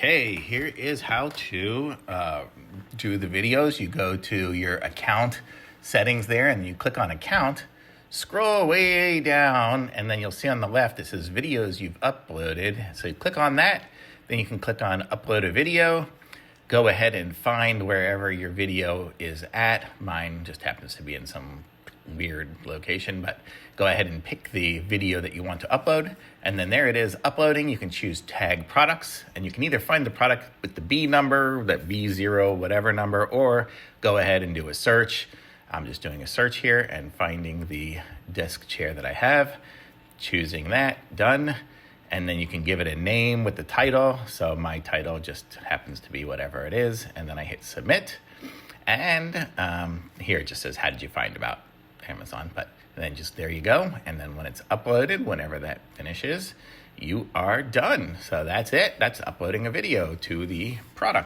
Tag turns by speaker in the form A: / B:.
A: Okay, here is how to do the videos. You go to your account settings there and you click on account, scroll way down, and then you'll see on the left it says videos you've uploaded. So you click on that, then you can click on upload a video. Go ahead and find wherever your video is at. Mine just happens to be in some weird location, but go ahead and pick the video that you want to upload, and then there it is uploading. You can choose tag products, and you can either find the product with the B number, that V0 whatever number, or go ahead and do a search. I'm just doing a search here and finding the desk chair that I have, choosing that, done, and then you can give it a name with the title. So my title just happens to be whatever it is, and then I hit submit, and here it just says, how did you find about Amazon? But then just there you go, and then when it's uploaded, whenever that finishes, you are done. So that's it. That's uploading a video to the product.